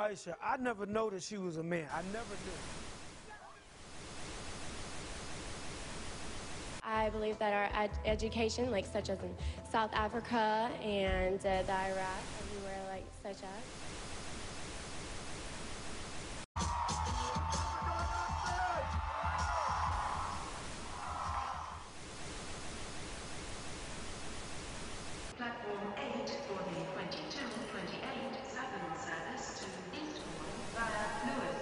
Maisha, I never noticed she was a man. I never knew. I believe that our education, like such as in South Africa and the Iraq, everywhere like such as. Platform 8 for the 2228 Southern service to Eastbourne via Lewis.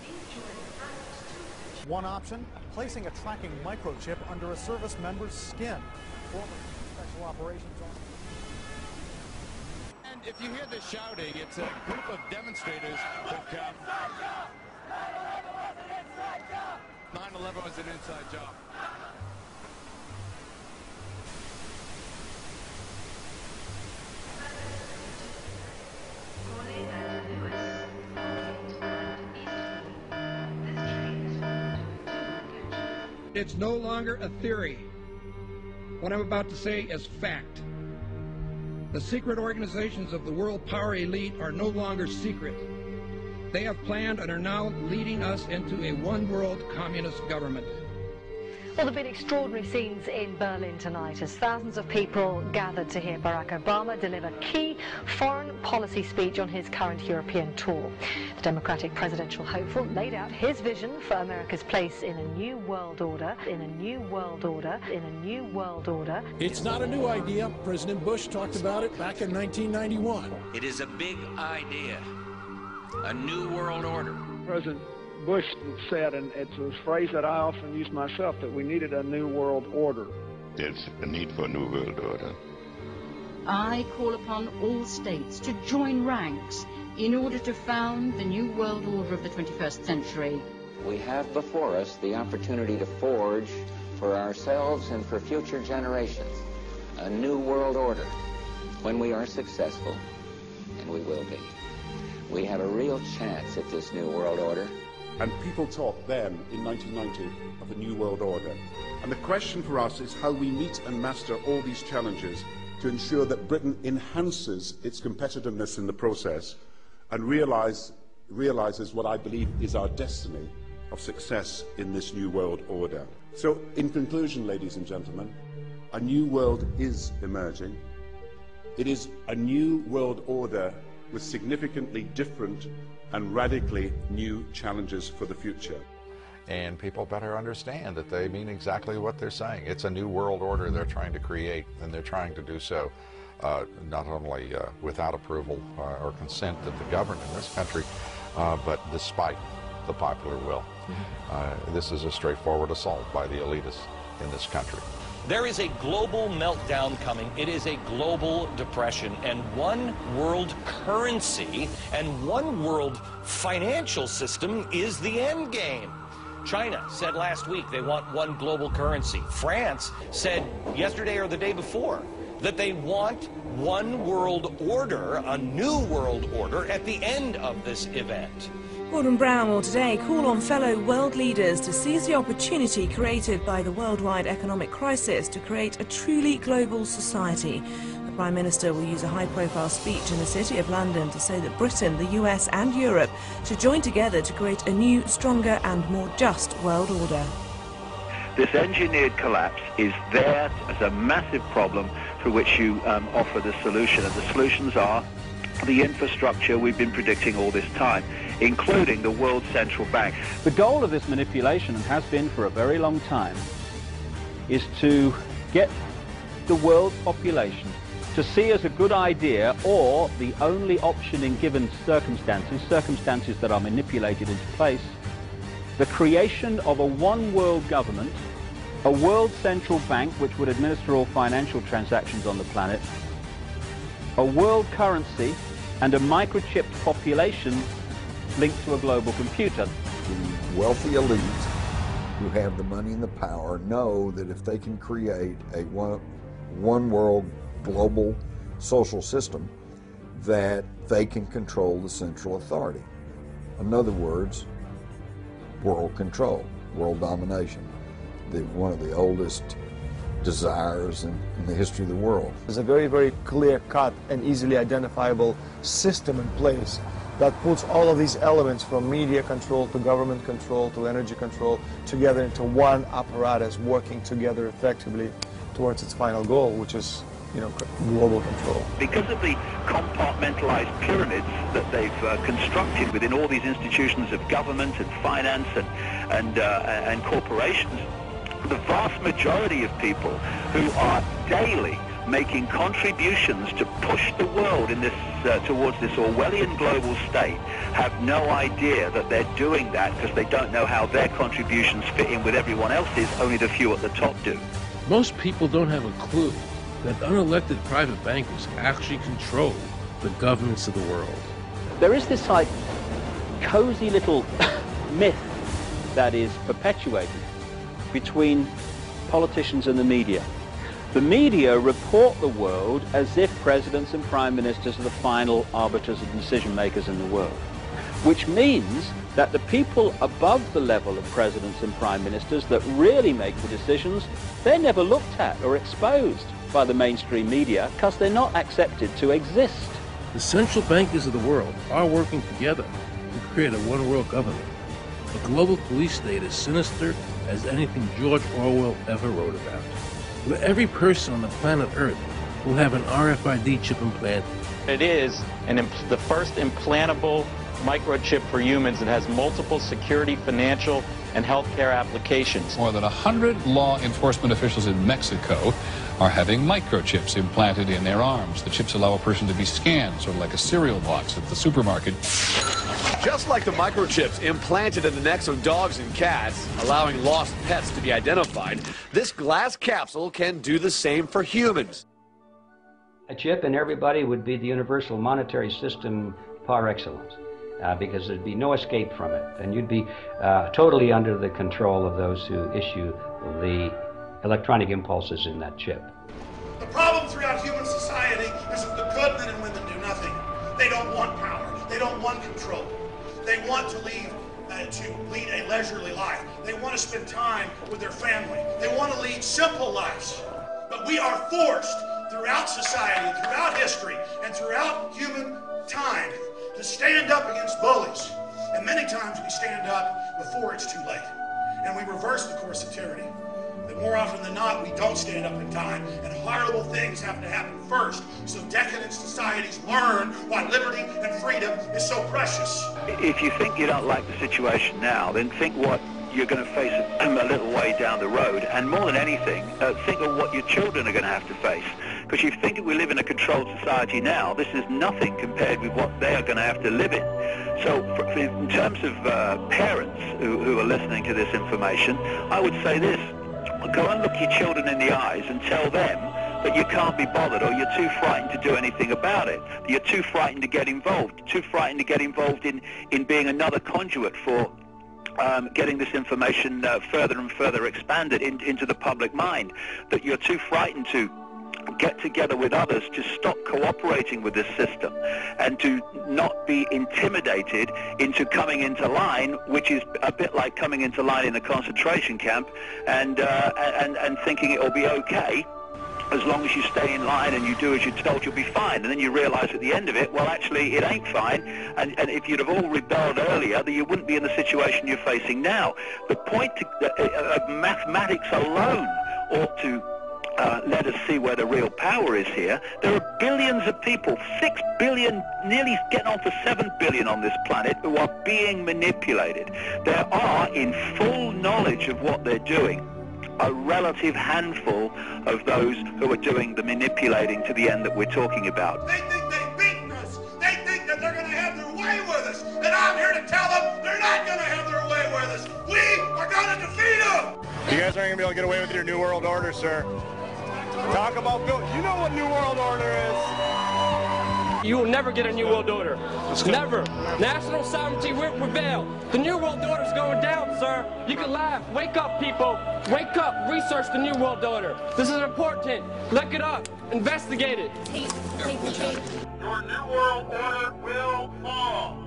Please join front 2. One option, placing a tracking microchip under a service member's skin. Former special operations officer. And if you hear the shouting, it's a group of demonstrators who've come. 9/11 was an inside job. It's no longer a theory. What I'm about to say is fact. The secret organizations of the world power elite are no longer secret. They have planned and are now leading us into a one-world communist government. Well, there have been extraordinary scenes in Berlin tonight as thousands of people gathered to hear Barack Obama deliver key foreign policy speech on his current European tour. The Democratic presidential hopeful laid out his vision for America's place in a new world order, in a new world order, in a new world order. It's not a new idea. President Bush talked about it back in 1991. It is a big idea, a new world order. President Bush said, and it's a phrase that I often use myself, that we needed a new world order. There's a need for a new world order. I call upon all states to join ranks in order to found the new world order of the 21st century. We have before us the opportunity to forge for ourselves and for future generations a new world order. When we are successful, and we will be, we have a real chance at this new world order. And people talked then, in 1990, of a new world order. And the question for us is how we meet and master all these challenges to ensure that Britain enhances its competitiveness in the process and realizes what I believe is our destiny of success in this new world order. So, in conclusion, ladies and gentlemen, a new world is emerging. It is a new world order with significantly different and radically new challenges for the future. And people better understand that they mean exactly what they're saying. It's a new world order they're trying to create, and they're trying to do so not only without approval or consent of the governed in this country, but despite the popular will. This is a straightforward assault by the elitists in this country. There is a global meltdown coming. It is a global depression, and one world currency and one world financial system is the end game. China said last week they want one global currency. France said yesterday or the day before that they want one world order, a new world order, at the end of this event. Gordon Brown will today call on fellow world leaders to seize the opportunity created by the worldwide economic crisis to create a truly global society. The Prime Minister will use a high-profile speech in the City of London to say that Britain, the US and Europe should join together to create a new, stronger and more just world order. This engineered collapse is there as a massive problem for which you offer the solution, and the solutions are the infrastructure we've been predicting all this time, including the World Central Bank. The goal of this manipulation, and has been for a very long time, is to get the world population to see as a good idea, or the only option in given circumstances that are manipulated into place, the creation of a one-world government, a world central bank which would administer all financial transactions on the planet, a world currency, and a microchipped population linked to a global computer. The wealthy elite who have the money and the power know that if they can create a one world global social system, that they can control the central authority. In other words, world control, world domination. One of the oldest desires in the history of the world. There's a very, very clear-cut and easily identifiable system in place that puts all of these elements from media control to government control to energy control together into one apparatus working together effectively towards its final goal, which is, global control. Because of the compartmentalized pyramids that they've constructed within all these institutions of government and finance and corporations, the vast majority of people who are daily making contributions to push the world in this towards this Orwellian global state have no idea that they're doing that because they don't know how their contributions fit in with everyone else's. Only the few at the top do. Most people don't have a clue that unelected private bankers actually control the governments of the world. There is this cozy little myth that is perpetuated between politicians and the media. The media report the world as if presidents and prime ministers are the final arbiters and decision makers in the world, which means that the people above the level of presidents and prime ministers that really make the decisions, they're never looked at or exposed by the mainstream media because they're not accepted to exist. The central bankers of the world are working together to create a one-world government. A global police state as sinister as anything George Orwell ever wrote about, where every person on the planet Earth will have an RFID chip implanted. It is the first implantable microchip for humans that has multiple security, financial, and healthcare applications. More than 100 law enforcement officials in Mexico are having microchips implanted in their arms. The chips allow a person to be scanned, sort of like a cereal box at the supermarket. Just like the microchips implanted in the necks of dogs and cats, allowing lost pets to be identified, this glass capsule can do the same for humans. A chip in everybody would be the universal monetary system par excellence. Because there'd be no escape from it, and you'd be totally under the control of those who issue the electronic impulses in that chip. The problem throughout human society is that the good men and women do nothing. They don't want power. They don't want control. They want to lead a leisurely life. They want to spend time with their family. They want to lead simple lives. But we are forced throughout society, throughout history, and throughout human time to stand up against bullies. And many times we stand up before it's too late. And we reverse the course of tyranny. But more often than not, we don't stand up in time, and horrible things have to happen first, so decadent societies learn why liberty and freedom is so precious. If you think you don't like the situation now, then think what you're going to face a little way down the road, and more than anything, think of what your children are going to have to face. Because you think we live in a controlled society now, this is nothing compared with what they are going to have to live in. So in terms of parents who are listening to this information, I would say this: go and look your children in the eyes and tell them that you can't be bothered, or you're too frightened to do anything about it. You're too frightened to get involved, in being another conduit for getting this information further and further expanded into the public mind, that you're too frightened to get together with others to stop cooperating with this system and to not be intimidated into coming into line, which is a bit like coming into line in a concentration camp and thinking it will be okay. As long as you stay in line and you do as you're told, you'll be fine. And then you realize at the end of it, well, actually, it ain't fine. And if you'd have all rebelled earlier, then you wouldn't be in the situation you're facing now. The point of mathematics alone ought to let us see where the real power is here. There are billions of people, 6 billion, nearly getting on for 7 billion on this planet, who are being manipulated. There are, in full knowledge of what they're doing, a relative handful of those who are doing the manipulating to the end that we're talking about. They think they've beaten us. They think that they're going to have their way with us. And I'm here to tell them they're not going to have their way with us. We are going to defeat them. You guys aren't going to be able to get away with your New World Order, sir. Talk about Bill. You know what New World Order is. You will never get a New World Order. Never. National sovereignty will prevail. The New World Order is going down, sir. You can laugh. Wake up, people. Wake up. Research the New World Order. This is important. Look it up. Investigate it. Your New World Order will fall.